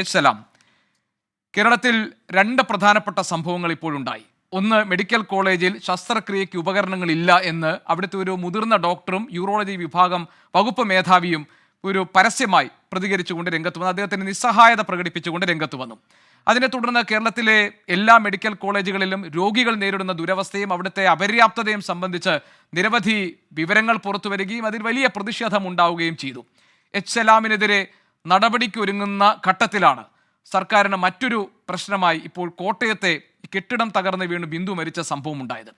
സലാം. കേരളത്തിൽ രണ്ട് പ്രധാനപ്പെട്ട സംഭവങ്ങൾ ഇപ്പോഴുണ്ടായി. ഒന്ന്, മെഡിക്കൽ കോളേജിൽ ശസ്ത്രക്രിയയ്ക്ക് ഉപകരണങ്ങളില്ല എന്ന് അവിടുത്തെ ഒരു മുതിർന്ന ഡോക്ടറും യൂറോളജി വിഭാഗം വകുപ്പ് മേധാവിയും ഒരു പരസ്യമായി പ്രതികരിച്ചുകൊണ്ട് രംഗത്ത് വന്നു. അദ്ദേഹത്തിന് നിസ്സഹായത പ്രകടിപ്പിച്ചുകൊണ്ട് രംഗത്ത് വന്നു. അതിനെ തുടർന്ന് കേരളത്തിലെ എല്ലാ മെഡിക്കൽ കോളേജുകളിലും രോഗികൾ നേരിടുന്ന ദുരവസ്ഥയും അവിടുത്തെ അപര്യാപ്തതയും സംബന്ധിച്ച് നിരവധി വിവരങ്ങൾ പുറത്തു വരികയും അതിൽ വലിയ പ്രതിഷേധം ഉണ്ടാവുകയും ചെയ്തു. സലാമിനെതിരെ നടപടിക്ക് ഒരുങ്ങുന്ന ഘട്ടത്തിലാണ് സർക്കാരിന് മറ്റൊരു പ്രശ്നമായി ഇപ്പോൾ കോട്ടയത്തെ കെട്ടിടം തകർന്ന് വീണ് ബിന്ദു മരിച്ച സംഭവം ഉണ്ടായത്.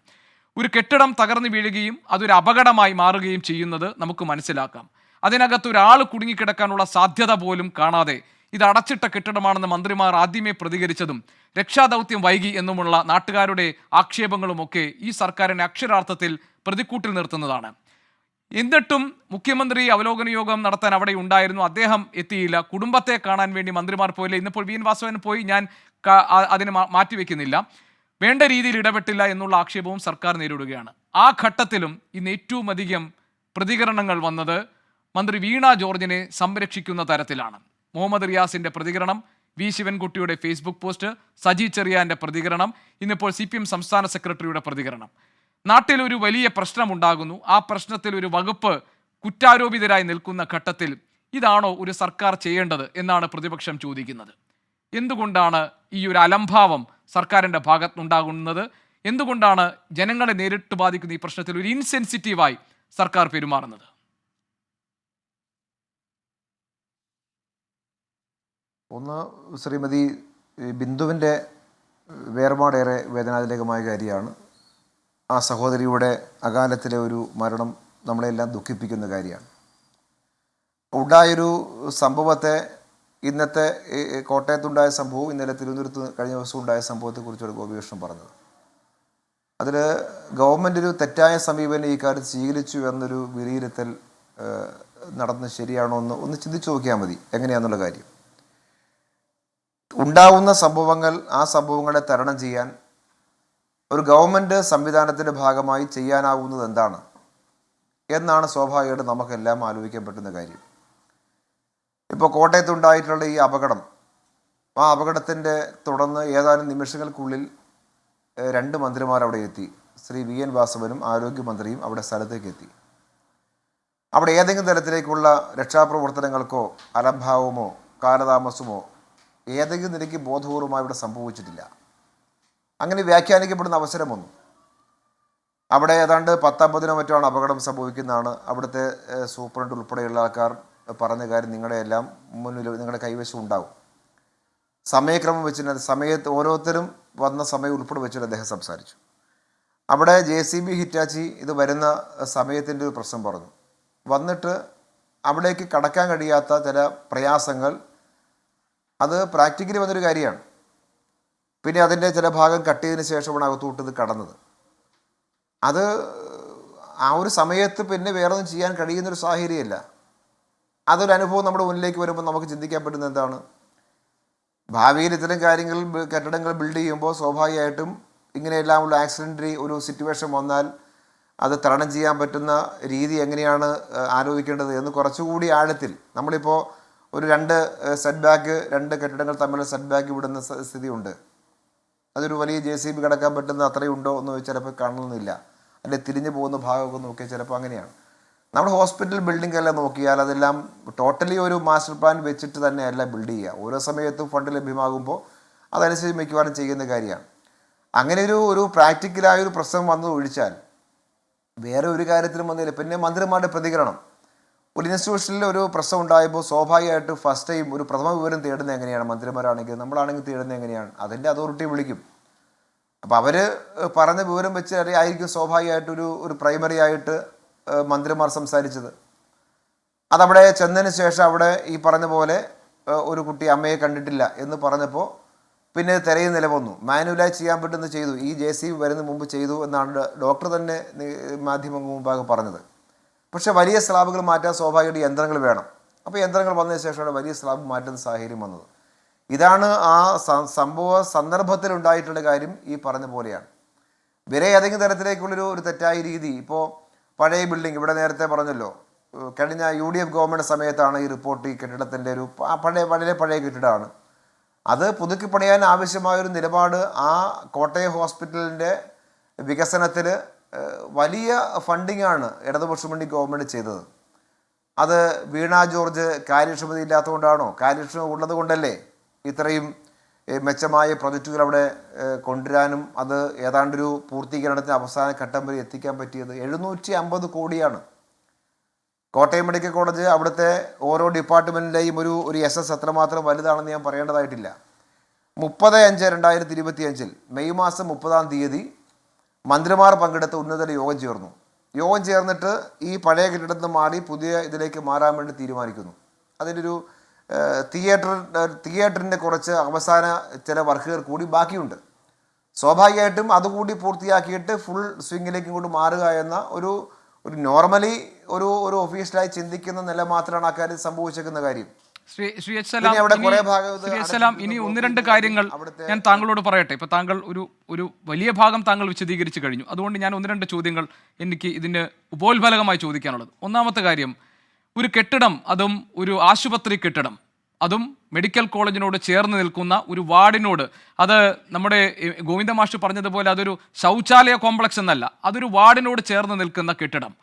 ഒരു കെട്ടിടം തകർന്നു വീഴുകയും അതൊരു അപകടമായി മാറുകയും ചെയ്യുന്നത് നമുക്ക് മനസ്സിലാക്കാം. അതിനകത്ത് ഒരാൾ കുടുങ്ങിക്കിടക്കാനുള്ള സാധ്യത പോലും കാണാതെ ഇത് അടച്ചിട്ട കെട്ടിടമാണെന്ന് മന്ത്രിമാർ ആദ്യമേ പ്രതികരിച്ചതും രക്ഷാദൗത്യം വൈകി എന്നുമുള്ള നാട്ടുകാരുടെ ആക്ഷേപങ്ങളുമൊക്കെ ഈ സർക്കാരിനെ അക്ഷരാർത്ഥത്തിൽ പ്രതിക്കൂട്ടിൽ നിർത്തുന്നതാണ്. എന്നിട്ടും മുഖ്യമന്ത്രി അവലോകന യോഗം നടത്താൻ അവിടെ ഉണ്ടായിരുന്നു. അദ്ദേഹം എത്തിയില്ല. കുടുംബത്തെ കാണാൻ വേണ്ടി മന്ത്രിമാർ പോയില്ല. ഇന്നിപ്പോൾ വി എൻ വാസവൻ പോയി. ഞാൻ അതിന് മാറ്റിവെക്കുന്നില്ല. വേണ്ട രീതിയിൽ ഇടപെട്ടില്ല എന്നുള്ള ആക്ഷേപവും സർക്കാർ നേരിടുകയാണ്. ആ ഘട്ടത്തിലും ഇന്ന് ഏറ്റവും അധികം പ്രതികരണങ്ങൾ വന്നത് മന്ത്രി വീണ ജോർജിനെ സംരക്ഷിക്കുന്ന തരത്തിലാണ്. മുഹമ്മദ് റിയാസിന്റെ പ്രതികരണം, വി ശിവൻകുട്ടിയുടെ ഫേസ്ബുക്ക് പോസ്റ്റ്, സജി ചെറിയാന്റെ പ്രതികരണം, ഇന്നിപ്പോൾ CPM സംസ്ഥാന സെക്രട്ടറിയുടെ പ്രതികരണം. നാട്ടിൽ ഒരു വലിയ പ്രശ്നമുണ്ടാകുന്നു. ആ പ്രശ്നത്തിൽ ഒരു വകുപ്പ് കുറ്റാരോപിതരായി നിൽക്കുന്ന ഘട്ടത്തിൽ ഇതാണോ ഒരു സർക്കാർ ചെയ്യേണ്ടത് എന്നാണ് പ്രതിപക്ഷം ചോദിക്കുന്നത്. എന്തുകൊണ്ടാണ് ഈ ഒരു അലംഭാവം സർക്കാരിൻ്റെ ഭാഗത്തുനിന്നുണ്ടാകുന്നത്? എന്തുകൊണ്ടാണ് ജനങ്ങളെ നേരിട്ട് ബാധിക്കുന്ന ഈ പ്രശ്നത്തിൽ ഒരു ഇൻസെൻസിറ്റീവായി സർക്കാർ പെരുമാറുന്നത്? ഒന്ന്, ശ്രീമതി ബിന്ദുവിൻ്റെ വേർപാടേറെ വേദനാജനകമായ കാര്യമാണ്. ആ സഹോദരിയുടെ അകാലത്തിലെ ഒരു മരണം നമ്മളെല്ലാം ദുഃഖിപ്പിക്കുന്ന കാര്യമാണ്. ഉണ്ടായൊരു സംഭവത്തെ, ഇന്നത്തെ കോട്ടയത്തുണ്ടായ സംഭവവും ഇന്നലെ തിരുവനന്തപുരത്ത് കഴിഞ്ഞ ദിവസം ഉണ്ടായ സംഭവത്തെക്കുറിച്ചാണ് ഗോപികൃഷ്ണൻ പറഞ്ഞത്. അതിൽ ഗവൺമെൻറ് ഒരു തെറ്റായ സമീപനം ഈ കാര്യത്തിൽ സ്വീകരിച്ചു എന്നൊരു വിലയിരുത്തൽ നടന്നത് ശരിയാണോ എന്ന് ഒന്ന് ചിന്തിച്ചു നോക്കിയാൽ മതി. എങ്ങനെയാണെന്നുള്ള കാര്യം, ഉണ്ടാവുന്ന സംഭവങ്ങൾ, ആ സംഭവങ്ങളെ തരണം ചെയ്യാൻ ഒരു ഗവൺമെൻറ് സംവിധാനത്തിൻ്റെ ഭാഗമായി ചെയ്യാനാവുന്നത് എന്താണ് എന്നാണ് സ്വാഭാവികമായിട്ട് നമുക്കെല്ലാം ആലോചിക്കാൻ പറ്റുന്ന കാര്യം. ഇപ്പോൾ കോട്ടയത്തുണ്ടായിട്ടുള്ള ഈ അപകടം, ആ അപകടത്തിൻ്റെ തുടർന്ന് ഏതാനും നിമിഷങ്ങൾക്കുള്ളിൽ 2 മന്ത്രിമാർ അവിടെ എത്തി. ശ്രീ വി എൻ വാസവനും ആരോഗ്യമന്ത്രിയും അവിടെ സ്ഥലത്തേക്ക് എത്തി. അവിടെ ഏതെങ്കിലും തരത്തിലേക്കുള്ള രക്ഷാപ്രവർത്തനങ്ങൾക്കോ അലംഭാവമോ കാലതാമസമോ ഏതെങ്കിലും നിലയ്ക്ക് ബോധപൂർവമായി ഇവിടെ സംഭവിച്ചിട്ടില്ല. അങ്ങനെ വ്യാഖ്യാനിക്കപ്പെടുന്ന അവസരം വന്നു. അവിടെ ഏതാണ്ട് 10-50 മറ്റാണ് അപകടം സംഭവിക്കുന്നതാണ് അവിടുത്തെ സൂപ്രണ്ട് ഉൾപ്പെടെയുള്ള ആൾക്കാർ പറഞ്ഞ കാര്യം നിങ്ങളുടെ എല്ലാം മുന്നിൽ, നിങ്ങളുടെ കൈവശം ഉണ്ടാവും. സമയക്രമം വെച്ചിട്ട് സമയത്ത് ഓരോരുത്തരും വന്ന സമയം ഉൾപ്പെടെ വെച്ചിട്ട് അദ്ദേഹം സംസാരിച്ചു. അവിടെ JCB ഹിറ്റാച്ചി ഇത് വരുന്ന സമയത്തിൻ്റെ ഒരു പ്രശ്നം പറഞ്ഞു. വന്നിട്ട് അവിടേക്ക് കടക്കാൻ കഴിയാത്ത ചില പ്രയാസങ്ങൾ, അത് പ്രാക്ടിക്കലി വന്നൊരു കാര്യമാണ്. പിന്നെ അതിൻ്റെ ചില ഭാഗം കട്ട് ചെയ്തതിന് ശേഷമാണ് അകത്തോട്ട് ഇത് കടന്നത്. അത് ആ ഒരു സമയത്ത് പിന്നെ വേറെ ഒന്നും ചെയ്യാൻ കഴിയുന്നൊരു സാഹചര്യമല്ല. അതൊരു അനുഭവം നമ്മുടെ മുന്നിലേക്ക് വരുമ്പോൾ നമുക്ക് ചിന്തിക്കാൻ പറ്റുന്നത് എന്താണ്, ഭാവിയിൽ ഇത്തരം കാര്യങ്ങൾ, കെട്ടിടങ്ങൾ ബിൽഡ് ചെയ്യുമ്പോൾ സ്വാഭാവികമായിട്ടും ഇങ്ങനെയെല്ലാം ഉള്ള ആക്സിഡൻ്ററി ഒരു സിറ്റുവേഷൻ വന്നാൽ അത് തരണം ചെയ്യാൻ പറ്റുന്ന രീതി എങ്ങനെയാണ് ആലോചിക്കേണ്ടത് എന്ന് കുറച്ചുകൂടി ആഴത്തിൽ, നമ്മളിപ്പോൾ ഒരു 2 സെറ്റ് ബാക്ക്, 2 കെട്ടിടങ്ങൾ തമ്മിലുള്ള സെറ്റ് ബാക്ക് വിടുന്ന സ്ഥിതിയുണ്ട്. അതൊരു വലിയ JCB കിടക്കാൻ പറ്റുന്ന അത്രയുണ്ടോ എന്ന് ചിലപ്പോൾ കാണണമെന്നില്ല. അല്ലെങ്കിൽ തിരിഞ്ഞു പോകുന്ന ഭാഗമൊക്കെ നോക്കിയാൽ ചിലപ്പോൾ അങ്ങനെയാണ്. നമ്മുടെ ഹോസ്പിറ്റൽ ബിൽഡിംഗ് എല്ലാം നോക്കിയാൽ അതെല്ലാം ടോട്ടലി ഒരു മാസ്റ്റർ പ്ലാൻ വെച്ചിട്ട് തന്നെയല്ല ബിൽഡ് ചെയ്യുക. ഓരോ സമയത്തും ഫണ്ട് ലഭ്യമാകുമ്പോൾ അതനുസരിച്ച് മിക്കവാറും ചെയ്യുന്ന കാര്യമാണ്. അങ്ങനെ ഒരു പ്രാക്ടിക്കലായൊരു പ്രശ്നം വന്നത് ഒഴിച്ചാൽ വേറെ ഒരു കാര്യത്തിലും വന്നില്ല. പിന്നെ മന്ത്രിമാരുടെ പ്രതികരണം, ഒരു ഇൻസ്റ്റിറ്റ്യൂഷനിൽ ഒരു പ്രശ്നം ഉണ്ടായപ്പോൾ സ്വാഭാവികമായിട്ട് ഫസ്റ്റ് ടൈം ഒരു പ്രഥമ വിവരം തേടുന്നത് എങ്ങനെയാണ്? മന്ത്രിമാരാണെങ്കിൽ, നമ്മളാണെങ്കിൽ തേടുന്നത് എങ്ങനെയാണ്? അതിൻ്റെ അതോറിറ്റി വിളിക്കും. അപ്പോൾ അവർ പറഞ്ഞ വിവരം വെച്ച് ആയിരിക്കും സ്വാഭാവികമായിട്ടൊരു പ്രൈമറി ആയിട്ട് മന്ത്രിമാർ സംസാരിച്ചത്. അതവിടെ ചെന്നതിന് ശേഷം അവിടെ ഈ പറഞ്ഞ പോലെ ഒരു കുട്ടി അമ്മയെ കണ്ടിട്ടില്ല എന്ന് പറഞ്ഞപ്പോൾ പിന്നെ തിരയും നില വന്നു. മാനുവലായി ചെയ്യാൻ പറ്റുന്നത് ചെയ്തു, ഈ JCB വരുന്ന മുമ്പ് ചെയ്തു എന്നാണ് ഡോക്ടർ തന്നെ മാധ്യമങ്ങൾക്ക് മുമ്പാകെ പറഞ്ഞത്. പക്ഷേ വലിയ സ്ലാബുകൾ മാറ്റാൻ സ്വാഭാവികമായിട്ട് യന്ത്രങ്ങൾ വേണം. അപ്പോൾ യന്ത്രങ്ങൾ വന്നതിന് ശേഷമാണ് വലിയ സ്ലാബ് മാറ്റുന്ന സാഹചര്യം വന്നത്. ഇതാണ് ആ സംഭവ സന്ദർഭത്തിലുണ്ടായിട്ടുള്ള കാര്യം. ഈ പറഞ്ഞ പോലെയാണ് വേറെ ഏതെങ്കിലും തരത്തിലേക്കുള്ളൊരു തെറ്റായ രീതി. ഇപ്പോൾ പഴയ ബിൽഡിംഗ്, ഇവിടെ നേരത്തെ പറഞ്ഞല്ലോ, കഴിഞ്ഞ UDF ഗവൺമെൻറ് സമയത്താണ് ഈ റിപ്പോർട്ട്, ഈ കെട്ടിടത്തിൻ്റെ ഒരു വളരെ പഴയ കെട്ടിടമാണ്. അത് പുതുക്കി പണിയാൻ ആവശ്യമായൊരു നിലപാട് ആ കോട്ടയം ഹോസ്പിറ്റലിൻ്റെ വികസനത്തിൽ വലിയ ഫണ്ടിങ് ആണ് ഇടതുപക്ഷ മുന്നണി ഗവൺമെൻറ് ചെയ്തത്. അത് വീണ ജോർജ് കാര്യക്ഷമത ഇല്ലാത്തതുകൊണ്ടാണോ? കാര്യക്ഷമത ഉള്ളത് കൊണ്ടല്ലേ ഇത്രയും മെച്ചമായ പ്രൊജക്റ്റുകൾ അവിടെ കൊണ്ടുവരാനും അത് ഏതാണ്ടൊരു പൂർത്തീകരണത്തിന് അവസാന ഘട്ടം വരെ എത്തിക്കാൻ പറ്റിയത്. 750 കോടിയാണ്. കോട്ടയം മെഡിക്കൽ കോളേജ് അവിടുത്തെ ഓരോ ഡിപ്പാർട്ട്മെൻറ്റിൻ്റെയും ഒരു SS എത്രമാത്രം വലുതാണെന്ന് ഞാൻ പറയേണ്ടതായിട്ടില്ല. 30/5/2025 മെയ് മാസം 30-ാം തീയതി മന്ത്രിമാർ പങ്കെടുത്ത ഉന്നതതല യോഗം ചേർന്നു. യോഗം ചേർന്നിട്ട് ഈ പഴയ കെട്ടിടത്തിൽ നിന്ന് മാറി പുതിയ ഇതിലേക്ക് മാറാൻ വേണ്ടി തീരുമാനിക്കുന്നു. അതിൻ്റെ ഒരു തിയേറ്ററിൻ്റെ കുറച്ച് അവസാന ചില വർക്കുകൾ കൂടി ബാക്കിയുണ്ട്. സ്വാഭാവികമായിട്ടും അതുകൂടി പൂർത്തിയാക്കിയിട്ട് ഫുൾ സ്വിങ്ങിലേക്ക് ഇങ്ങോട്ട് മാറുക എന്ന ഒരു നോർമലി ഒരു ഒഫീഷ്യലായി ചിന്തിക്കുന്ന നില മാത്രമാണ് അക്കാര്യം സംഭവിച്ചേക്കുന്ന കാര്യം. ശ്രീ എച്ച് സലാം, ഇനി ഒന്ന് രണ്ട് കാര്യങ്ങൾ ഞാൻ താങ്കളോട് പറയട്ടെ. ഇപ്പൊ താങ്കൾ ഒരു വലിയ ഭാഗം താങ്കൾ വിശദീകരിച്ചു കഴിഞ്ഞു. അതുകൊണ്ട് ഞാൻ ഒന്ന് രണ്ട് ചോദ്യങ്ങൾ എനിക്ക് ഇതിന് ഉപോത്ഫലകമായി ചോദിക്കാനുള്ളത്. ഒന്നാമത്തെ കാര്യം, ഒരു കെട്ടിടം, അതും ഒരു ആശുപത്രി കെട്ടിടം, അതും മെഡിക്കൽ കോളേജിനോട് ചേർന്ന് നിൽക്കുന്ന ഒരു വാർഡിനോട്, അത് നമ്മുടെ ഗോവിന്ദ മാഷ് പറഞ്ഞതുപോലെ അതൊരു ശൗചാലയ കോംപ്ലക്സ് എന്നല്ല, അതൊരു വാർഡിനോട് ചേർന്ന് നിൽക്കുന്ന കെട്ടിടം.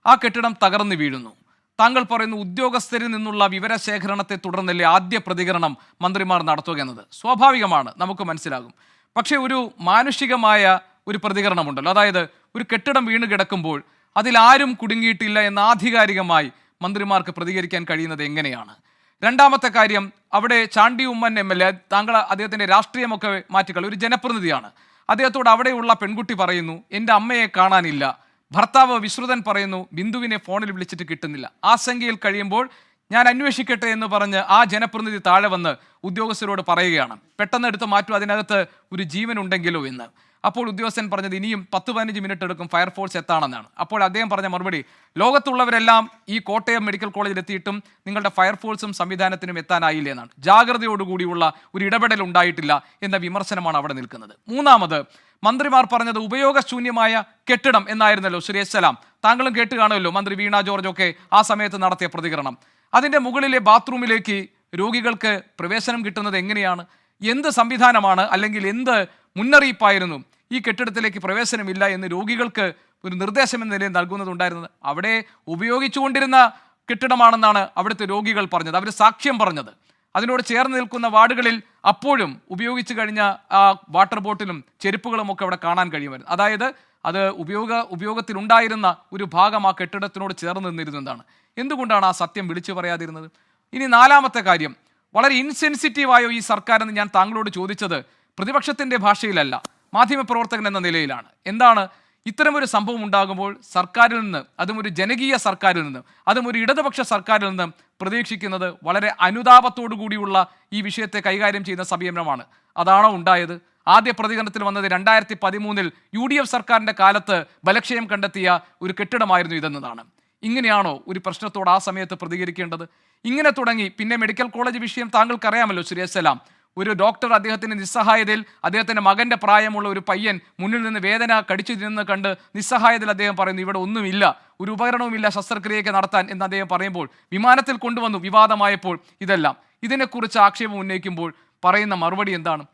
ആ കെട്ടിടം തകർന്നു വീഴുന്നു. താങ്കൾ പറയുന്നു ഉദ്യോഗസ്ഥരിൽ നിന്നുള്ള വിവരശേഖരണത്തെ തുടർന്നല്ലേ ആദ്യ പ്രതികരണം മന്ത്രിമാർ നടത്തുക എന്നത്. സ്വാഭാവികമാണ്, നമുക്ക് മനസ്സിലാകും. പക്ഷേ ഒരു മാനുഷികമായ ഒരു പ്രതികരണമുണ്ടല്ലോ. അതായത് ഒരു കെട്ടിടം വീണ് കിടക്കുമ്പോൾ അതിലാരും കുടുങ്ങിയിട്ടില്ല എന്ന് ആധികാരികമായി മന്ത്രിമാർക്ക് പ്രതികരിക്കാൻ കഴിയുന്നത് എങ്ങനെയാണ്? രണ്ടാമത്തെ കാര്യം, അവിടെ ചാണ്ടി ഉമ്മൻ MLA, താങ്കൾ അദ്ദേഹത്തിൻ്റെ രാഷ്ട്രീയമൊക്കെ മാറ്റിക്കളി, ഒരു ജനപ്രതിനിധിയാണ്. അദ്ദേഹത്തോട് അവിടെയുള്ള പെൺകുട്ടി പറയുന്നു എൻ്റെ അമ്മയെ കാണാനില്ല. ഭർത്താവ് വിശ്രുതൻ പറയുന്നു ബിന്ദുവിനെ ഫോണിൽ വിളിച്ചിട്ട് കിട്ടുന്നില്ല. ആശങ്കയിൽ കഴിയുമ്പോൾ ഞാൻ അന്വേഷിക്കട്ടെ എന്ന് പറഞ്ഞ് ആ ജനപ്രതിനിധി താഴെ വന്ന് ഉദ്യോഗസ്ഥരോട് പറയുകയാണ്, പെട്ടെന്ന് എടുത്ത് മാറ്റും, അതിനകത്ത് ഒരു ജീവൻ ഉണ്ടെങ്കിലോ എന്ന്. അപ്പോൾ ഉദ്യോഗസ്ഥൻ പറഞ്ഞത് ഇനിയും 10-15 മിനിറ്റ് എടുക്കും ഫയർഫോഴ്സ് എത്താണെന്നാണ്. അപ്പോൾ അദ്ദേഹം പറഞ്ഞ മറുപടി, ലോകത്തുള്ളവരെല്ലാം ഈ കോട്ടയം മെഡിക്കൽ കോളേജിൽ എത്തിയിട്ടും നിങ്ങളുടെ ഫയർഫോഴ്സും സംവിധാനത്തിനും എത്താനായില്ല എന്നാണ്. ജാഗ്രതയോടുകൂടിയുള്ള ഒരു ഇടപെടൽ ഉണ്ടായിട്ടില്ല എന്ന വിമർശനമാണ് അവിടെ നിൽക്കുന്നത്. മൂന്നാമത്, മന്ത്രിമാർ പറഞ്ഞത് ഉപയോഗശൂന്യമായ കെട്ടിടം എന്നായിരുന്നല്ലോ. ശ്രീ എച്ച് സലാം, താങ്കളും കേട്ട് കാണുമല്ലോ മന്ത്രി വീണ ജോർജൊക്കെ ആ സമയത്ത് നടത്തിയ പ്രതികരണം. അതിൻ്റെ മുകളിലെ ബാത്റൂമിലേക്ക് രോഗികൾക്ക് പ്രവേശനം കിട്ടുന്നത് എങ്ങനെയാണ്? എന്ത് സംവിധാനമാണ്, അല്ലെങ്കിൽ എന്ത് മുന്നറിയിപ്പായിരുന്നു ഈ കെട്ടിടത്തിലേക്ക് പ്രവേശനമില്ല എന്ന് രോഗികൾക്ക് ഒരു നിർദ്ദേശം എന്ന നിലയിൽ നൽകുന്നതുണ്ടായിരുന്നത്? അവിടെ ഉപയോഗിച്ചുകൊണ്ടിരുന്ന കെട്ടിടമാണെന്നാണ് അവിടുത്തെ രോഗികൾ പറഞ്ഞത്, അവർ സാക്ഷ്യം പറഞ്ഞത്. അതിനോട് ചേർന്ന് നിൽക്കുന്ന വാർഡുകളിൽ അപ്പോഴും ഉപയോഗിച്ച് കഴിഞ്ഞ ആ വാട്ടർ ബോട്ടിലും ചെരുപ്പുകളും ഒക്കെ അവിടെ കാണാൻ കഴിയുമായിരുന്നു. അതായത് അത് ഉപയോഗത്തിലുണ്ടായിരുന്ന ഒരു ഭാഗം ആ കെട്ടിടത്തിനോട് ചേർന്ന് നിന്നിരുന്നതാണ്. എന്തുകൊണ്ടാണ് ആ സത്യം വിളിച്ചു പറയാതിരുന്നത്? ഇനി നാലാമത്തെ കാര്യം, വളരെ ഇൻസെൻസിറ്റീവായോ ഈ സർക്കാർ എന്ന് ഞാൻ താങ്കളോട് ചോദിച്ചത് പ്രതിപക്ഷത്തിൻ്റെ ഭാഷയിലല്ല, മാധ്യമപ്രവർത്തകൻ എന്ന നിലയിലാണ്. എന്താണ്, ഇത്തരമൊരു സംഭവം ഉണ്ടാകുമ്പോൾ സർക്കാരിൽ നിന്ന്, അതും ഒരു ജനകീയ സർക്കാരിൽ നിന്ന്, അതും ഒരു ഇടതുപക്ഷ സർക്കാരിൽ നിന്ന് പ്രതീക്ഷിക്കുന്നത് വളരെ അനുതാപത്തോടു കൂടിയുള്ള ഈ വിഷയത്തെ കൈകാര്യം ചെയ്യുന്ന സമീപനമാണ്. അതാണോ ഉണ്ടായത്? ആദ്യ പ്രതികരണത്തിൽ വന്നത് 2013 UDF സർക്കാരിൻ്റെ കാലത്ത് ബലക്ഷയം കണ്ടെത്തിയ ഒരു കെട്ടിടമായിരുന്നു ഇതെന്നതാണ്. ഇങ്ങനെയാണോ ഒരു പ്രശ്നത്തോട് ആ സമയത്ത് പ്രതികരിക്കേണ്ടത്? ഇങ്ങനെ തുടങ്ങി പിന്നെ മെഡിക്കൽ കോളേജ് വിഷയം താങ്കൾക്കറിയാമല്ലോ ശ്രീ എസ് സലാം. ഒരു ഡോക്ടർ അദ്ദേഹത്തിൻ്റെ നിസ്സഹായതയിൽ, അദ്ദേഹത്തിൻ്റെ മകൻ്റെ പ്രായമുള്ള ഒരു പയ്യൻ മുന്നിൽ നിന്ന് വേദന കടിച്ചു നിന്ന് കണ്ട് നിസ്സഹായതയിൽ അദ്ദേഹം പറയുന്നു ഇവിടെ ഒന്നുമില്ല, ഒരു ഉപകരണവുമില്ല ശസ്ത്രക്രിയയൊക്കെ നടത്താൻ എന്ന് അദ്ദേഹം പറയുമ്പോൾ വിമാനത്തിൽ കൊണ്ടുവന്നു, വിവാദമായപ്പോൾ ഇതെല്ലാം. ഇതിനെക്കുറിച്ച് ആക്ഷേപം ഉന്നയിക്കുമ്പോൾ പറയുന്ന മറുപടി എന്താണ്?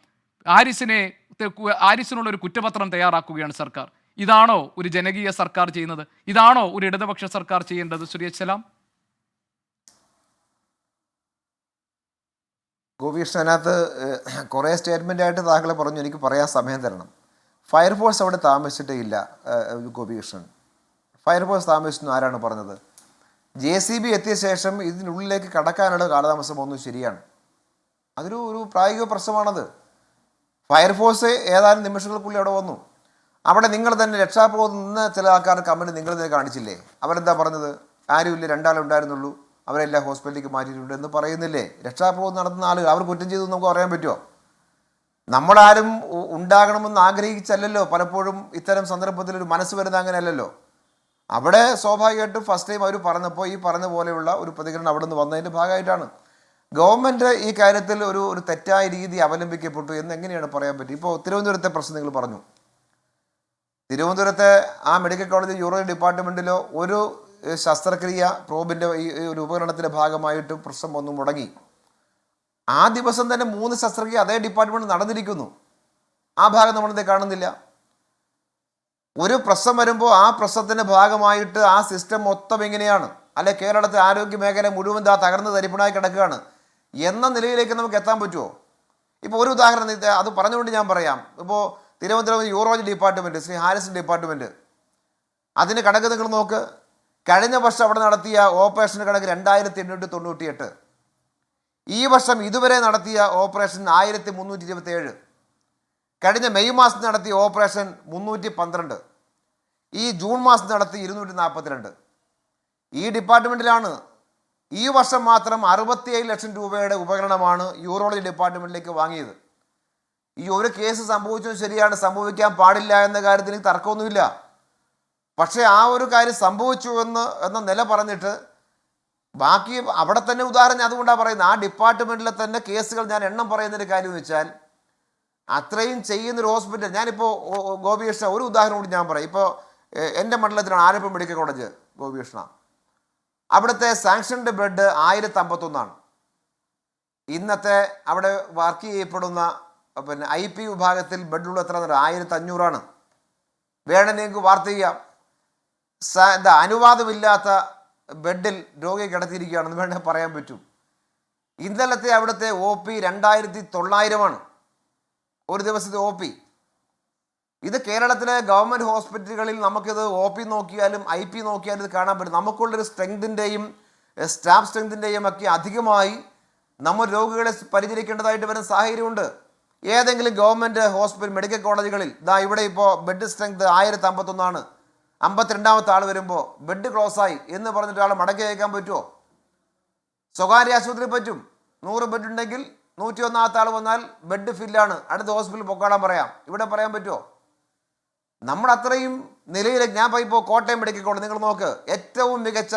ആരിസിനുള്ള ഒരു കുറ്റപത്രം തയ്യാറാക്കുകയാണ് സർക്കാർ. ഇതാണോ ഒരു ജനകീയ സർക്കാർ ചെയ്യുന്നത്? ഇതാണോ ഒരു ഇടതുപക്ഷ സർക്കാർ ചെയ്യേണ്ടത്? ശ്രീ എച്ച് സലാം. ഗോപീഷ്, അതിനകത്ത് കുറേ സ്റ്റേറ്റ്മെൻ്റായിട്ട് താങ്കളെ പറഞ്ഞു, എനിക്ക് പറയാൻ സമയം തരണം. ഫയർഫോഴ്സ് അവിടെ താമസിച്ചിട്ടേ ഇല്ല ഗോപീകൃഷ്ണൻ. ഫയർഫോഴ്സ് താമസിച്ചെന്ന് ആരാണ് പറഞ്ഞത്? JCB എത്തിയ ശേഷം ഇതിനുള്ളിലേക്ക് കടക്കാനുള്ള കാലതാമസം ഒന്നും ശരിയാണ്. അതൊരു പ്രായോഗിക പ്രശ്നമാണത്. ഫയർഫോഴ്സ് ഏതാനും നിമിഷങ്ങൾക്കുള്ളിൽ അവിടെ വന്നു. അവിടെ നിങ്ങൾ തന്നെ രക്ഷാപ്രവർത്തനം നിന്ന് ചില ആൾക്കാർ കമൻറ്റ് നിങ്ങൾ തന്നെ കാണിച്ചില്ലേ? അവരെന്താ പറഞ്ഞത്? ആരുമില്ല, 2 ആളുണ്ടായിരുന്നുള്ളൂ, അവരെല്ലാം ഹോസ്പിറ്റലിലേക്ക് മാറ്റിയിട്ടുണ്ട് എന്ന് പറയുന്നില്ലേ? രക്ഷാപ്രവർത്തനം നടത്തുന്ന ആളുകൾ അവർ കുറ്റം ചെയ്തു നമുക്ക് പറയാൻ പറ്റുമോ? നമ്മളാരും ഉണ്ടാകണമെന്ന് ആഗ്രഹിച്ചല്ലല്ലോ പലപ്പോഴും ഇത്തരം സന്ദർഭത്തിൽ ഒരു മനസ്സ് വരുന്നത്, അങ്ങനെയല്ലല്ലോ. അവിടെ സ്വാഭാവികമായിട്ടും ഫസ്റ്റ് ടൈം അവർ പറഞ്ഞപ്പോൾ ഈ പറഞ്ഞ പോലെയുള്ള ഒരു പ്രതികരണം അവിടെ നിന്ന് വന്നതിൻ്റെ ഭാഗമായിട്ടാണ്. ഗവൺമെൻറ് ഈ കാര്യത്തിൽ ഒരു തെറ്റായ രീതി അവലംബിക്കപ്പെട്ടു എന്ന് എങ്ങനെയാണ് പറയാൻ പറ്റും? ഇപ്പോൾ തിരുവനന്തപുരത്തെ പ്രശ്നം നിങ്ങൾ പറഞ്ഞു. തിരുവനന്തപുരത്തെ ആ മെഡിക്കൽ കോളേജ് യൂറോളജി ഡിപ്പാർട്ട്മെൻറ്റിലോ ഒരു ശസ്ത്രക്രിയ പ്രോബിൻ്റെ ഈ ഒരു ഉപകരണത്തിൻ്റെ ഭാഗമായിട്ട് പ്രശ്നം ഒന്നും മുടങ്ങി. ആ ദിവസം തന്നെ 3 ശസ്ത്രക്രിയ അതേ ഡിപ്പാർട്ട്മെന്റ് നടന്നിരിക്കുന്നു. ആ ഭാഗം നമ്മളിത് കാണുന്നില്ല. ഒരു പ്രശ്നം വരുമ്പോൾ ആ പ്രശ്നത്തിൻ്റെ ഭാഗമായിട്ട് ആ സിസ്റ്റം മൊത്തം എങ്ങനെയാണ്, അല്ലെ കേരളത്തെ ആരോഗ്യ മേഖല മുഴുവൻ തകർന്ന് തരിപ്പണായി കിടക്കുകയാണ് എന്ന നിലയിലേക്ക് നമുക്ക് എത്താൻ പറ്റുമോ? ഇപ്പോൾ ഒരു ഉദാഹരണം അത് പറഞ്ഞുകൊണ്ട് ഞാൻ പറയാം. ഇപ്പോൾ Thiruvananthapuram urology department, Shri Harrison department, അതിന് കണക്ക് നിങ്ങൾ നോക്ക്. കഴിഞ്ഞ വർഷം അവിടെ നടത്തിയ ഓപ്പറേഷൻ കണക്ക് 2898. ഈ വർഷം ഇതുവരെ നടത്തിയ ഓപ്പറേഷൻ 1327. കഴിഞ്ഞ മെയ് മാസം നടത്തിയ ഓപ്പറേഷൻ 312. ഈ ജൂൺ മാസം നടത്തി 242. ഈ ഡിപ്പാർട്ട്മെൻറ്റിലാണ് ഈ വർഷം മാത്രം 67 ലക്ഷം രൂപയുടെ ഉപകരണമാണ് യൂറോളജി ഡിപ്പാർട്ട്മെൻറ്റിലേക്ക് വാങ്ങിയത്. ഈ ഒരു കേസ് സംഭവിച്ചത് ശരിയാണ്, സംഭവിക്കാൻ പാടില്ല എന്ന കാര്യത്തിൽ എനിക്ക് തർക്കമൊന്നുമില്ല. പക്ഷേ ആ ഒരു കാര്യം സംഭവിച്ചു എന്ന നില പറഞ്ഞിട്ട് ബാക്കി അവിടെ തന്നെ ഉദാഹരണം അതുകൊണ്ടാണ് പറയുന്നത്. ആ ഡിപ്പാർട്ട്മെൻറ്റിലെ തന്നെ കേസുകൾ ഞാൻ എണ്ണം പറയുന്നൊരു കാര്യം എന്ന് വെച്ചാൽ അത്രയും ചെയ്യുന്നൊരു ഹോസ്പിറ്റൽ. ഞാനിപ്പോൾ ഗോപികൃഷ്ണ ഒരു ഉദാഹരണം കൂടി ഞാൻ പറയാം. ഇപ്പോൾ എൻ്റെ മണ്ഡലത്തിലാണ് ആലപ്പുഴ മെഡിക്കൽ കോളേജ്. ഗോപികൃഷ്ണ, അവിടുത്തെ സാങ്ഷൻഡ് ബെഡ് 1051. ഇന്നത്തെ അവിടെ വർക്ക് ചെയ്യപ്പെടുന്ന IP വിഭാഗത്തിൽ ബെഡുള്ള എത്ര 1500. വേണം നിങ്ങൾക്ക് വാർത്ത ചെയ്യാം. അനുവാദമില്ലാത്ത ബെഡിൽ രോഗിയെ കിടത്തിയിരിക്കുകയാണെന്ന് വേണമെങ്കിൽ പറയാൻ പറ്റും. ഇന്നലത്തെ അവിടുത്തെ OP 2900 ഒരു ദിവസത്തെ OP. ഇത് കേരളത്തിലെ ഗവൺമെൻറ് ഹോസ്പിറ്റലുകളിൽ നമുക്കിത് OP നോക്കിയാലും IP നോക്കിയാലും ഇത് കാണാൻ പറ്റും. നമുക്കുള്ളൊരു സ്ട്രെങ്തിൻ്റെയും സ്റ്റാഫ് സ്ട്രെങ്തിൻ്റെയും ഒക്കെ അധികമായി നമ്മൾ രോഗികളെ പരിചരിക്കേണ്ടതായിട്ട് വരുന്ന സാഹചര്യമുണ്ട്. ഏതെങ്കിലും ഗവൺമെൻറ് ഹോസ്പിറ്റൽ മെഡിക്കൽ കോളേജുകളിൽ ഇവിടെ ഇപ്പോൾ ബെഡ് സ്ട്രെങ്ത് 1051, 52ാമത്തെ ആൾ വരുമ്പോൾ ബെഡ് ക്ലോസായി എന്ന് പറഞ്ഞിട്ട് ആൾ മടക്കി അയക്കാൻ പറ്റുമോ? സ്വകാര്യ ആശുപത്രി പറ്റും. 100 ബെഡ് ഉണ്ടെങ്കിൽ 101ാമത്തെ ആൾ വന്നാൽ ബെഡ് ഫില്ലാണ്, അടുത്ത ഹോസ്പിറ്റലിൽ പൊക്കാടാൻ പറയാം. ഇവിടെ പറയാൻ പറ്റുമോ? നമ്മൾ അത്രയും നിലയിലേക്ക്. ഞാൻ ഇപ്പോൾ കോട്ടയം മെഡിക്കൽ കോളേജ് നിങ്ങൾ നോക്ക്, ഏറ്റവും മികച്ച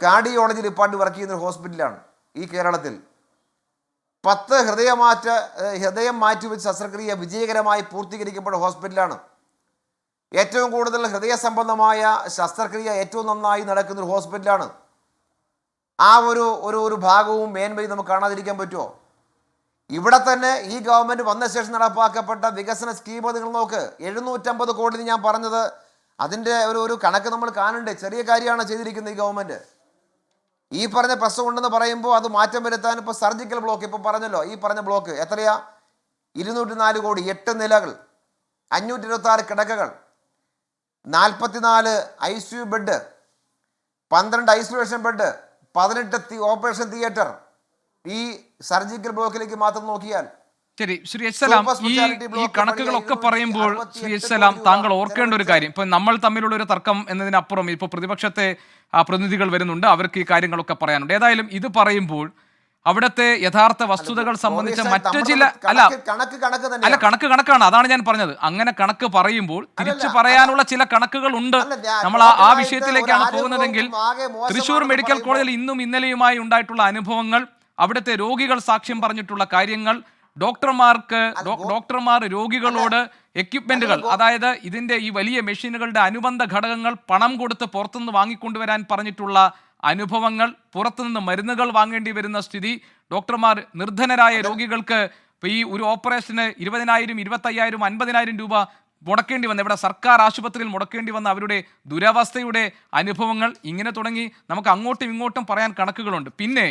കാർഡിയോളജി ഡിപ്പാർട്ട്മെൻറ്റ് വർക്ക് ചെയ്യുന്ന ഒരു ഹോസ്പിറ്റലാണ് ഈ കേരളത്തിൽ. 10 ഹൃദയം മാറ്റിവെച്ച് ശസ്ത്രക്രിയ വിജയകരമായി പൂർത്തീകരിക്കപ്പെട്ട ഹോസ്പിറ്റലാണ്. ഏറ്റവും കൂടുതൽ ഹൃദയ സംബന്ധമായ ശസ്ത്രക്രിയ ഏറ്റവും നന്നായി നടക്കുന്നൊരു ഹോസ്പിറ്റലാണ്. ആ ഒരു ഭാഗവും മേന്മയും നമുക്ക് കാണാതിരിക്കാൻ പറ്റുമോ? ഇവിടെ തന്നെ ഈ ഗവൺമെൻറ് വന്ന ശേഷം നടപ്പാക്കപ്പെട്ട വികസന സ്കീം നിങ്ങൾ നോക്ക്. 750 കോടി ഞാൻ പറഞ്ഞത്, അതിൻ്റെ ഒരു കണക്ക് നമ്മൾ കാണണ്ടേ? ചെറിയ കാര്യമാണ് ചെയ്തിരിക്കുന്നത് ഈ ഗവൺമെൻറ്. ഈ പറഞ്ഞ പ്രശ്നം ഉണ്ടെന്ന് പറയുമ്പോൾ അത് മാറ്റം വരുത്താൻ ഇപ്പോൾ സർജിക്കൽ ബ്ലോക്ക് ഇപ്പോൾ പറഞ്ഞല്ലോ, ഈ പറഞ്ഞ ബ്ലോക്ക് എത്രയാ? 204 കോടി, 8 നിലകൾ, 526 കിടക്കകൾ, 44 ICU bed, 12 isolation bed, 18 operation theatre. ഈ സർജിക്കൽ ബ്ലോക്കിലേക്ക് മാത്രം നോക്കിയാൽ. ശരി, ശ്രീ എച്ച് സലാം, ഈ കണക്കുകളൊക്കെ പറയുമ്പോൾ ശ്രീ എച്ച് സലാം താങ്കൾ ഓർക്കേണ്ട ഒരു കാര്യം, ഇപ്പൊ നമ്മൾ തമ്മിലുള്ള ഒരു തർക്കം എന്നതിനപ്പുറം ഇപ്പോൾ പ്രതിപക്ഷത്തെ പ്രതിനിധികൾ വരുന്നുണ്ട്, അവർക്ക് ഈ കാര്യങ്ങളൊക്കെ പറയാനുണ്ട്. ഏതായാലും ഇത് പറയുമ്പോൾ അവിടുത്തെ യഥാർത്ഥ വസ്തുതകൾ സംബന്ധിച്ച മറ്റു ചില കണക്കാണ്, അതാണ് ഞാൻ പറഞ്ഞത്. അങ്ങനെ കണക്ക് പറയുമ്പോൾ തിരിച്ചു പറയാനുള്ള ചില കണക്കുകൾ ഉണ്ട്. നമ്മൾ ആ വിഷയത്തിലേക്കാണ് പോകുന്നതെങ്കിൽ തൃശൂർ മെഡിക്കൽ കോളേജിൽ ഇന്നും ഇന്നലെയുമായി ഉണ്ടായിട്ടുള്ള അനുഭവങ്ങൾ, അവിടുത്തെ രോഗികൾ സാക്ഷ്യം പറഞ്ഞിട്ടുള്ള കാര്യങ്ങൾ, ഡോക്ടർമാർ രോഗികളോട് എക്യുപ്മെന്റുകൾ, അതായത് ഇതിന്റെ ഈ വലിയ മെഷീനുകളുടെ അനുബന്ധ ഘടകങ്ങൾ പണം കൊടുത്ത് പുറത്തുനിന്ന് വാങ്ങിക്കൊണ്ടുവരാൻ പറഞ്ഞിട്ടുള്ള അനുഭവങ്ങൾ, പുറത്തുനിന്ന് മരുന്നുകൾ വാങ്ങേണ്ടി വരുന്ന സ്ഥിതി, ഡോക്ടർമാർ നിർധനരായ രോഗികൾക്ക് ഈ ഒരു ഓപ്പറേഷന് 20,000, 25,000, 50,000 രൂപ മുടക്കേണ്ടി വന്ന, ഇവിടെ സർക്കാർ ആശുപത്രിയിൽ മുടക്കേണ്ടി വന്ന അവരുടെ ദുരവസ്ഥയുടെ അനുഭവങ്ങൾ, ഇങ്ങനെ തുടങ്ങി നമുക്ക് അങ്ങോട്ടും ഇങ്ങോട്ടും പറയാൻ കണക്കുകളുണ്ട്. പിന്നെ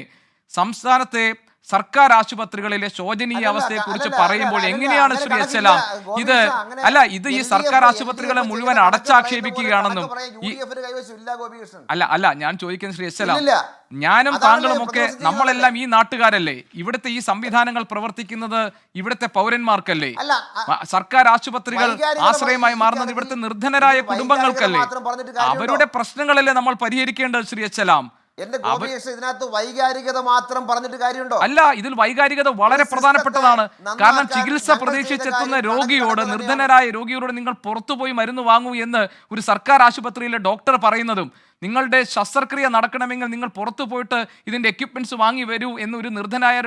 സംസ്ഥാനത്തെ സർക്കാർ ആശുപത്രികളിലെ ശോചനീയ അവസ്ഥയെക്കുറിച്ച് പറയുമ്പോൾ എങ്ങനെയാണ് ശ്രീ എച്ച് സലാം ഇത് ഈ സർക്കാർ ആശുപത്രികളെ മുഴുവൻ അടച്ചാക്ഷേപിക്കുകയാണെന്നും ഞാൻ ചോദിക്കുന്നത് ശ്രീ എച്ച് സലാം, ഞാനും താങ്കളും ഒക്കെ നമ്മളെല്ലാം ഈ നാട്ടുകാരല്ലേ? ഇവിടുത്തെ ഈ സംവിധാനങ്ങൾ പ്രവർത്തിക്കുന്നത് ഇവിടുത്തെ പൗരന്മാർക്കല്ലേ? സർക്കാർ ആശുപത്രികൾ ആശ്രയമായി മാറുന്നത് ഇവിടുത്തെ നിർധനരായ കുടുംബങ്ങൾക്കല്ലേ? അവരുടെ പ്രശ്നങ്ങളല്ലേ നമ്മൾ പരിഹരിക്കേണ്ടത് ശ്രീ എച്ച് സലാം? ഇതിനകത്ത് വൈകാരികത മാത്രം പറഞ്ഞിട്ട് കാര്യമുണ്ടോ? അല്ല, ഇതിൽ വൈകാരികത വളരെ പ്രധാനപ്പെട്ടതാണ്. കാരണം ചികിത്സ പ്രതീക്ഷിച്ചെത്തുന്ന രോഗിയോട്, നിർധനരായ രോഗിയോട് നിങ്ങൾ പുറത്തുപോയി മരുന്ന് വാങ്ങൂ എന്ന് ഒരു സർക്കാർ ആശുപത്രിയിലെ ഡോക്ടർ പറയുന്നതും, നിങ്ങളുടെ ശസ്ത്രക്രിയ നടക്കണമെങ്കിൽ നിങ്ങൾ പുറത്തു പോയിട്ട് ഇതിന്റെ എക്യുപ്മെന്റ്സ് വാങ്ങി വരൂ എന്ന് ഒരു നിർധനായ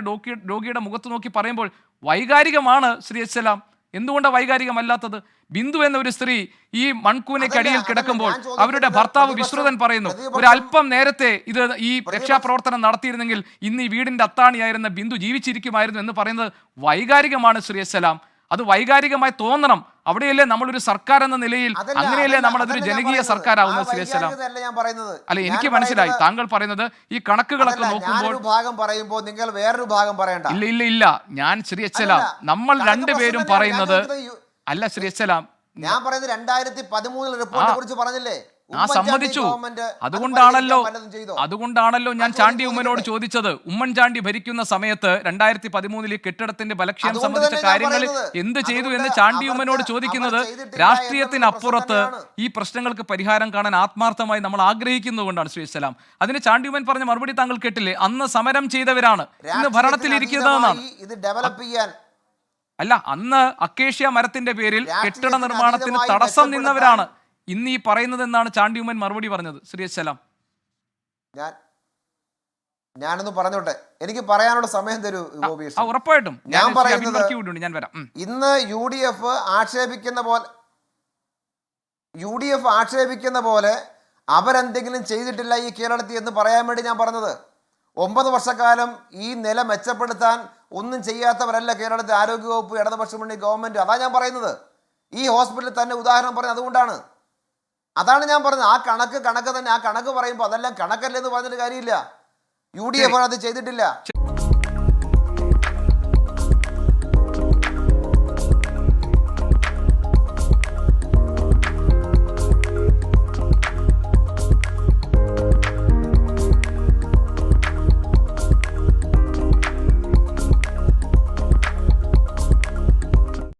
രോഗിയുടെ മുഖത്ത് നോക്കി പറയുമ്പോൾ വൈകാരികമാണ് ശ്രീ എച്ച് സലാം. എന്തുകൊണ്ടാണ് വൈകാരികമല്ലാത്തത്? ബിന്ദു എന്ന ഒരു സ്ത്രീ ഈ മൺകൂനയ്ക്കടിയിൽ അതല്ല, കിടക്കുമ്പോൾ ഞാൻ ചോദിക്കുന്നത് അവരുടെ ഭർത്താവ് പ്രതിപക്ഷം- വിശ്രുതൻ പറയുന്നു, പ്രതിപക്ഷം- ഒരു അല്പം നേരത്തെ ഇത് ഈ രക്ഷാപ്രവർത്തനം നടത്തിയിരുന്നെങ്കിൽ ഇന്ന് ഈ വീടിന്റെ അത്താണിയായിരുന്ന ബിന്ദു ജീവിച്ചിരിക്കുമായിരുന്നു എന്ന് പറയുന്നത് വൈകാരികമാണ് ശ്രീ എസ്സലാം. അത് വൈകാരികമായി തോന്നണം. അവിടെയല്ലേ നമ്മളൊരു സർക്കാർ എന്ന നിലയിൽ, അതല്ല, അങ്ങനെയല്ലേ അതല്ല, നമ്മളതൊരു അതല്ല ഞാൻ ജനകീയ പറയുന്നത്. സർക്കാരാവുന്നത് ആ ശ്രീ എസ്സലാം. വൈകാരികതയല്ല ഞാൻ പറയുന്നത്. അല്ല, എനിക്ക് ഞാൻ മനസ്സിലായി പറയുന്നത് താങ്കൾ പറയുന്നത് ഈ കണക്കുകളൊക്കെ അതല്ല, നോക്കുമ്പോൾ. ഞാനൊരു ഭാഗം പറയുമ്പോൾ നിങ്ങൾ വേറൊരു ഭാഗം പറയണ്ട. ഇല്ല ഇല്ല ഇല്ല, ഞാൻ ശ്രീ എസ്സലാം, അതല്ല, നമ്മൾ കണക്ക് രണ്ടുപേരും പ്രശ്നം പറയുന്നത് തന്നെയാണ്. അല്ല ശ്രീ എസ്സലാം, ഞാൻ പറയുന്നത് 2013 റിപ്പോർട്ടിനെ കുറിച്ച് പറഞ്ഞില്ലേ? ആ സമ്മതിച്ചു. അതുകൊണ്ടാണല്ലോ ഞാൻ ചാണ്ടി ഉമ്മനോട് ചോദിച്ചത്. ഉമ്മൻചാണ്ടി ഭരിക്കുന്ന സമയത്ത് 2013 കെട്ടിടത്തിന്റെ ബലക്ഷയം സംബന്ധിച്ച കാര്യങ്ങൾ എന്ത് ചെയ്തു എന്ന് ചാണ്ടി ഉമ്മനോട് ചോദിക്കുന്നത് രാഷ്ട്രീയത്തിനപ്പുറത്ത് ഈ പ്രശ്നങ്ങൾക്ക് പരിഹാരം കാണാൻ ആത്മാർത്ഥമായി നമ്മൾ ആഗ്രഹിക്കുന്നതുകൊണ്ടാണ് ശ്രീ ഇസ്ലാം. അതിന് ചാണ്ടി ഉമ്മൻ പറഞ്ഞ മറുപടി താങ്കൾ കേട്ടില്ലേ? അന്ന് സമരം ചെയ്തവരാണ് ഇന്ന് ഭരണത്തിലിരിക്കുന്നതെന്നാണ്. ഇത് ഡെവലപ്പ് ചെയ്യാൻ അല്ല, അന്ന് അക്കേഷ്യ മരത്തിന്റെ പേരിൽ കെട്ടിട നിർമ്മാണത്തിന് തടസ്സം നിന്നവരാണ് ഇന്ന് ഈ പറയുന്നത് എന്നാണ് ചാണ്ടി ഉമ്മൻ മറുപടി പറഞ്ഞത്. ശ്രീ അസ്സലാം, ഞാനൊന്ന് പറഞ്ഞോട്ടെ, എനിക്ക് പറയാനുള്ള സമയം തരൂ ഗോപീഷ്. ഉറപ്പായിട്ടും ഞാൻ പറയുന്നത് ഞാൻ വരാം. ഇന്ന് യു ഡി എഫ് ആക്ഷേപിക്കുന്ന പോലെ അവരെന്തെങ്കിലും ചെയ്തിട്ടില്ല ഈ കേരളത്തിൽ എന്ന് പറയാൻ വേണ്ടി ഞാൻ പറഞ്ഞത്. 9 വർഷക്കാലം ഈ നില മെച്ചപ്പെടുത്താൻ ഒന്നും ചെയ്യാത്തവരല്ല കേരളത്തിൽ ആരോഗ്യവകുപ്പ്, ഇടതുപക്ഷ മുന്നണി ഗവൺമെന്റ്. അതാ ഞാൻ പറയുന്നത്. ഈ ഹോസ്പിറ്റലിൽ തന്നെ ഉദാഹരണം പറഞ്ഞത് അതുകൊണ്ടാണ്. അതാണ് ഞാൻ പറഞ്ഞത്. ആ കണക്ക് തന്നെ. ആ കണക്ക് പറയുമ്പോൾ അതെല്ലാം കണക്കല്ലെന്ന് പറഞ്ഞിട്ട് കാര്യമില്ല. യു ഡി എഫ് അത് ചെയ്തിട്ടില്ല.